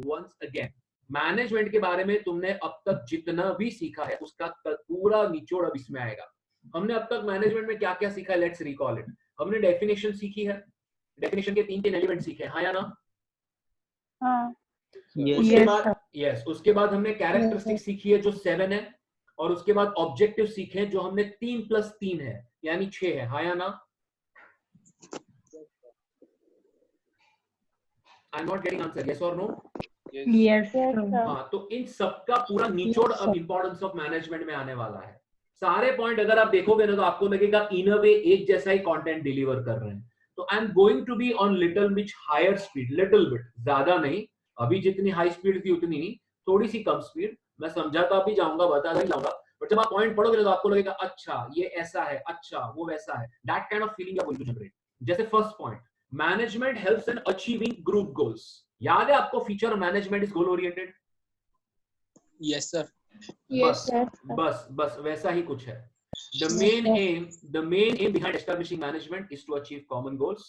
Once again, management के बारे में तुमने अब तक जितना भी सीखा है उसका पूरा निचोड़ अब इसमें आएगा। हमने अब तक मैनेजमेंट में क्या क्या सीखा है, लेट्स रिकॉल इट। हमने डेफिनेशन सीखी है, डेफिनेशन के 3 एलिमेंट सीखे हैं, हाँ या ना? हाँ। उसके बाद उसके बाद हमने कैरेक्टरिस्टिक सीखी है जो 7 है, और उसके बाद ऑब्जेक्टिव सीखे हैं जो हमने 3 + 3 है यानी 6 है, हाँ या ना? I am not getting answer, yes और नो? यस। हाँ, तो इन सबका पूरा निचोड़ अब इंपॉर्टेंस ऑफ मैनेजमेंट में आने वाला है। सारे पॉइंट अगर आप देखोगे ना तो आपको लगेगा इन अ वे एक जैसा ही कंटेंट डिलीवर कर रहे हैं। तो I am going to be on little bit higher speed, little bit, ज्यादा नहीं, अभी जितनी हाई स्पीड थी उतनी नहीं, थोड़ी सी कम स्पीड। मैं समझाता भी जाऊंगा, बताता भी जाऊंगा, बट जब आप पॉइंट पढ़ोगे तो आपको लगेगा अच्छा ये ऐसा है, अच्छा वो वैसा है, that kind of feeling you are going to generate. जैसे first point, management helps in achieving group goals. याद है आपको feature management is goal oriented? Yes sir. बस वैसा ही कुछ है। The main aim behind establishing management is to achieve common goals.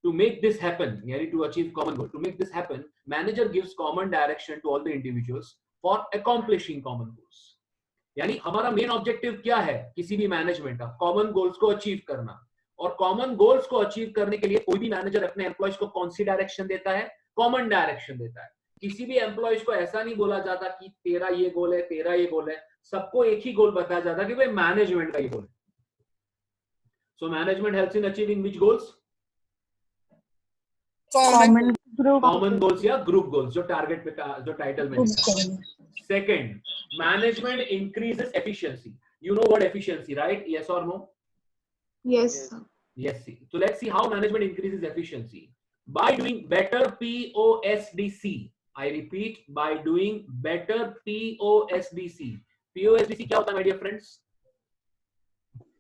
To make this happen, to achieve common goal, to make this happen, manager gives common direction to all the individuals for accomplishing common goals. यानी हमारा main objective क्या है किसी भी management का? Common goals को achieve करना। और कॉमन गोल्स को अचीव करने के लिए कोई भी मैनेजर अपने एम्प्लॉयज को कौन सी डायरेक्शन देता है? कॉमन डायरेक्शन देता है। किसी भी एम्प्लॉयज को ऐसा नहीं बोला जाता कि तेरा ये गोल है, तेरा ये गोल है, सबको एक ही गोल बताया जाता है कि भाई मैनेजमेंट का ये गोल है। So management helps in achieving which goals? Common goals या ग्रुप गोल्स, जो टारगेट पे जो टाइटल में लिखा है। Second, management increases efficiency. You know what efficiency, right? Yes और no? Yes. Yes. So let's see how management increases efficiency by doing better POSDC. I repeat, by doing better POSDC. POSDC क्या होता है, my dear friends?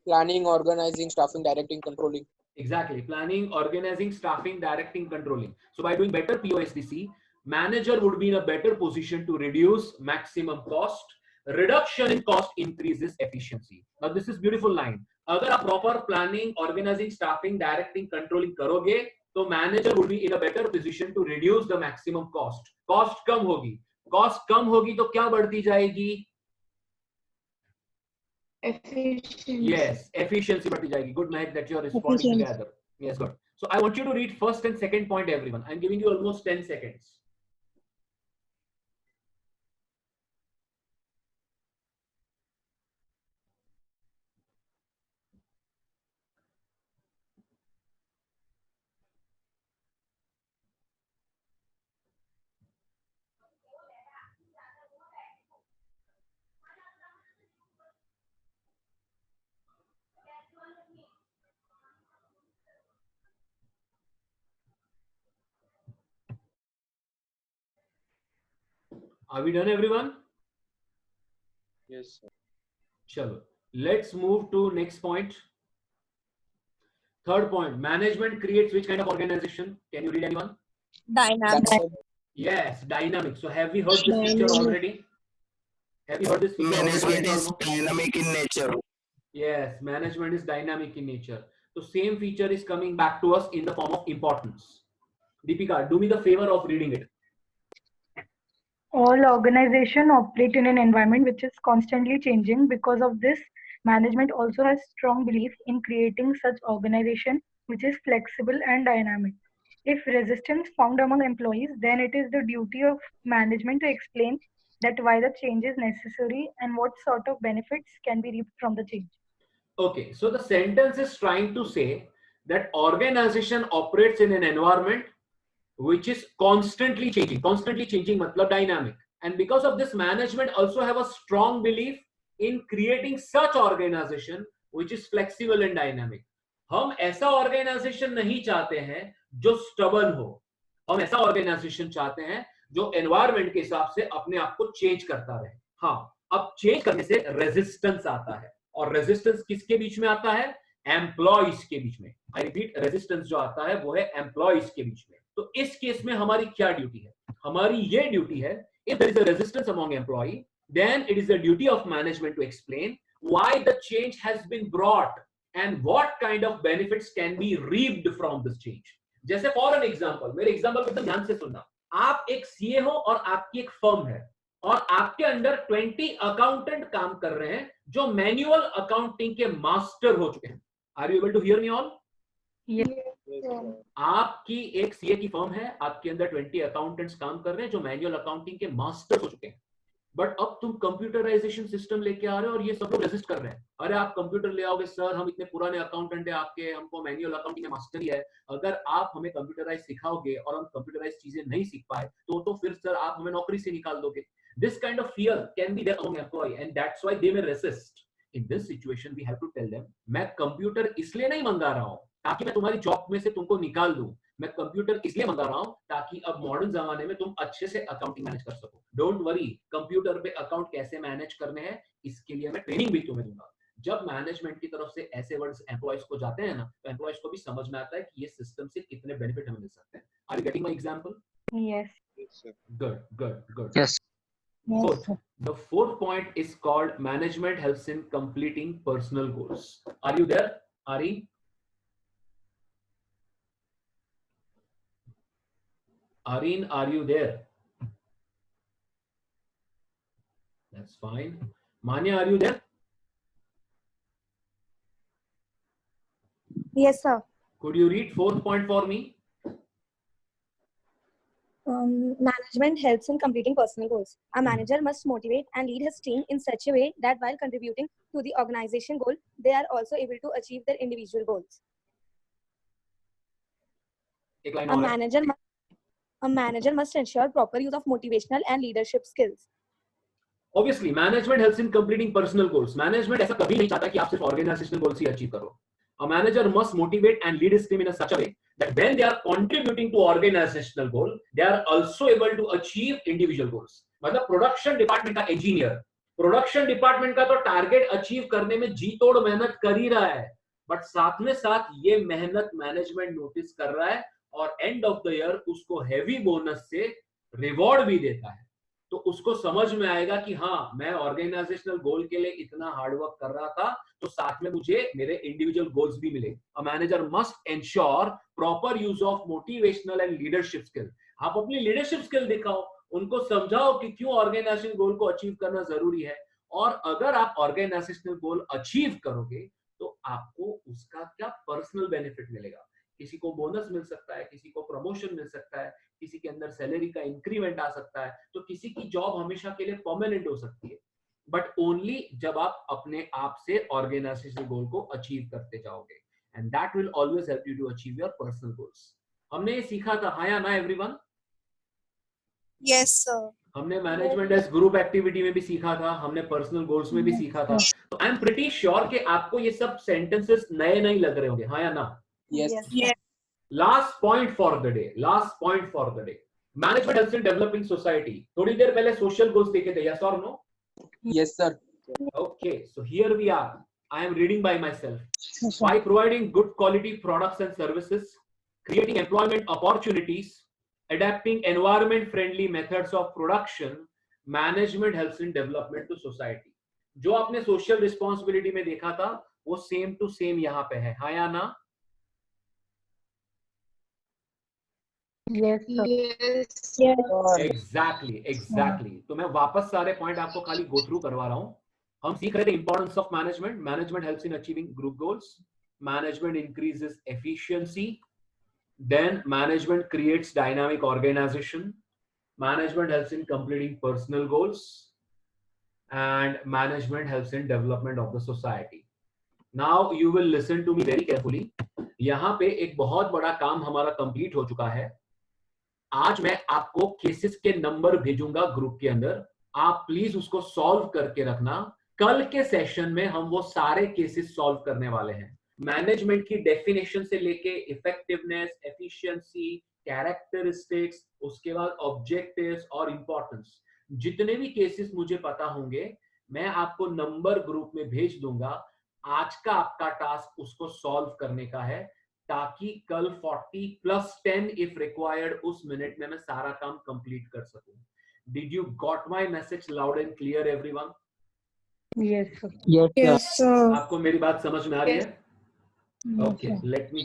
Planning, organizing, staffing, directing, controlling. Exactly. Planning, organizing, staffing, directing, controlling. So by doing better POSDC, manager would be in a better position to reduce maximum cost. Reduction in cost increases efficiency. Now this is beautiful line. अगर आप proper planning, organising, staffing, directing, controlling करोगे तो manager would be in a better position to reduce the maximum cost. Cost कम होगी, cost कम होगी तो क्या बढ़ती जाएगी? Efficiency. Yes, efficiency बढ़ती जाएगी। Good, Mehak, that you are responding together. Yes, good. So I want you to read first and second point, everyone. I'm giving you almost 10 seconds. Are we done, everyone? Yes sir. Chalo, let's move to next point. Third point, management creates which kind of organization? Can you read, anyone? Dynamic. Yes, dynamic. So have we heard this feature already? Have you heard this feature? Management is dynamic in nature. Yes, management is dynamic in nature. So same feature is coming back to us in the form of importance. Deepika, do me the favor of reading it. All organizations operate in an environment which is constantly changing. Because of this, management also has strong belief in creating such organization which is flexible and dynamic. If resistance found among employees, then it is the duty of management to explain that why the change is necessary and what sort of benefits can be reaped from the change. Okay, so the sentence is trying to say that organization operates in an environment which is constantly changing. Constantly changing matlab dynamic. And because of this, management also have a strong belief in creating such organization which is flexible and dynamic. हम ऐसा organisation नहीं चाहते हैं जो stubborn हो, हम ऐसा organisation चाहते हैं जो एनवायरनमेंट के हिसाब से अपने आप को चेंज करता रहे। हाँ, अब चेंज करने से रेजिस्टेंस आता है, और रेजिस्टेंस किसके बीच में आता है? एम्प्लॉइज के बीच में। आई रिपीट, रेजिस्टेंस जो आता है वो है एम्प्लॉइज के बीच में। तो इस केस में हमारी क्या ड्यूटी है? हमारी ये ड्यूटी है, if there is a resistance among employee, then it is the duty of management to explain why the change has been brought and what kind of benefits can be reaped from this change. जैसे for an example, मेरे example को ध्यान से सुनना। आप एक CA हो और आपकी एक फर्म है और आपके अंडर 20 अकाउंटेंट काम कर रहे हैं जो मैनुअल अकाउंटिंग के मास्टर हो चुके हैं. Are you able to hear me all? Yes, Yes, sir. आपकी एक सीए की फर्म है, आपके अंदर 20 अकाउंटेंट्स काम कर रहे हैं जो मैनुअल अकाउंटिंग के मास्टर हो चुके हैं. बट अब तुम कंप्यूटराइजेशन सिस्टम लेके आ रहे हो और ये सब लोग रेजिस्ट कर रहे हैं. अरे आप कंप्यूटर ले आओगे सर, हम इतने पुराने अकाउंटेंट है आपके, हमको मैनुअल अकाउंटिंग में मास्टर ही है. अगर आप हमें कंप्यूटराइज सिखाओगे और हम कंप्यूटराइज चीजें नहीं सीख पाए तो फिर सर आप हमें नौकरी से निकाल दोगे. This kind of fear can be there among employ and that's why they may resist. In this situation we have to tell them, मैं कंप्यूटर इसलिए नहीं मंगा रहा हूं ताकि मैं तुम्हारी जॉब में से तुमको निकाल दूं. मैं कंप्यूटर इसलिए मंगा रहा हूं ताकि अब मॉडर्न जमाने में तुम अच्छे से अकाउंटिंग मैनेज कर सको. डोंट वरी, कंप्यूटर पे अकाउंट कैसे मैनेज करने हैं इसके लिए मैं ट्रेनिंग भी तुम्हें दूंगा. जब मैनेजमेंट की तरफ से ऐसे वर्ड्स एम्प्लॉयज को जाते हैं ना, तो एम्प्लॉयज को भी समझ में आता है कि ये सिस्टम से कितने बेनिफिट हमें मिल सकते हैं. Are you getting my example? Yes. Yes, sir. Good. Yes. Fourth, the fourth point is called management helps in completing personal goals. Are you there, Ari? Areen, are you there? That's fine. Manya, are you there? Yes, sir. Could you read fourth point for me? Management helps in completing personal goals. A manager must motivate and lead his team in such a way that while contributing to the organization goal, they are also able to achieve their individual goals. एक line A और है. manager must ensure proper use of motivational and leadership skills. Obviously, management helps in completing personal goals. Management ऐसा कभी नहीं चाहता कि आप सिर्फ organizational goals ही achieve करो. A manager must motivate and lead his team in a such a way that when they are contributing to organizational goal, they are also able to achieve individual goals. मतलब production department का engineer production department का तो target achieve करने में जी तोड़ मेहनत कर ही रहा है, बट साथ में साथ ये मेहनत मैनेजमेंट नोटिस कर रहा है और एंड ऑफ द ईयर उसको हैवी बोनस से रिवॉर्ड भी देता है. तो उसको समझ में आएगा कि हाँ, मैं ऑर्गेनाइजेशनल गोल के लिए इतना हार्डवर्क कर रहा था तो साथ में मुझे मेरे इंडिविजुअल गोल्स भी मिले. A manager must ensure proper use of motivational and leadership skill. आप अपनी लीडरशिप स्किल दिखाओ, उनको समझाओ कि क्यों ऑर्गेनाइजेशनल गोल को अचीव करना जरूरी है. और अगर आप ऑर्गेनाइजेशनल गोल अचीव करोगे तो आपको उसका क्या पर्सनल बेनिफिट मिलेगा. किसी को बोनस मिल सकता है, किसी को प्रमोशन मिल सकता है, किसी के अंदर सैलरी का इंक्रीमेंट आ सकता है, तो किसी की जॉब हमेशा के लिए परमानेंट हो सकती है, बट ओनली जब आप अपने आप से ऑर्गेनाइजेशनल गोल को अचीव करते जाओगे. And that will always help you to achieve your personal goals. हमने ये सीखा था, हाँ या ना एवरीवन? Yes, sir. हमने मैनेजमेंट एज ग्रुप एक्टिविटी में भी सीखा था, हमने पर्सनल गोल्स में भी सीखा था. तो आई एम प्रीटी श्योर कि आपको ये सब सेंटेंसेस नए नहीं लग रहे होंगे, हाँ या ना? Yes. Yes. Last point for the day. Management helps in developing society. थोड़ी देर पहले social goals देखे थे, yes or no? Yes, sir. Okay, so here we are. I am reading by myself. By providing good quality products and services, creating employment opportunities, adapting environment-friendly methods of production, management helps in development to society. जो आपने social responsibility में देखा था, वो same to same यहाँ पे है, हाँ या ना? Yes, sir. Yes. Exactly. तो मैं वापस सारे पॉइंट आपको खाली गो थ्रू करवा रहा हूं. हम सीख रहे थे importance of management. Management helps in achieving group goals. Management increases efficiency. Then management creates dynamic organisation. Management helps in completing personal goals. And management helps in development of the society. Now you will listen to me very carefully. यहां पे एक बहुत बड़ा काम हमारा complete हो चुका है. आज मैं आपको केसेस के नंबर भेजूंगा ग्रुप के अंदर. आप प्लीज उसको सॉल्व करके रखना. कल के सेशन में हम वो सारे केसेस सॉल्व करने वाले हैं. मैनेजमेंट की डेफिनेशन से लेके इफेक्टिवनेस, एफिशिएंसी, कैरेक्टरिस्टिक्स, उसके बाद ऑब्जेक्टिव्स और इंपॉर्टेंस, जितने भी केसेस मुझे पता होंगे मैं आपको नंबर ग्रुप में भेज दूंगा. आज का आपका टास्क उसको सॉल्व करने का है ताकि कल 40+10 इफ रिक्वायर्ड उस मिनट में मैं सारा काम कंप्लीट कर सकूं. Did you got my message loud and clear everyone? Yes, sir. Yes, sir. Yes, sir. आपको मेरी बात समझ में आ रही है? Yes, okay, sir. Let me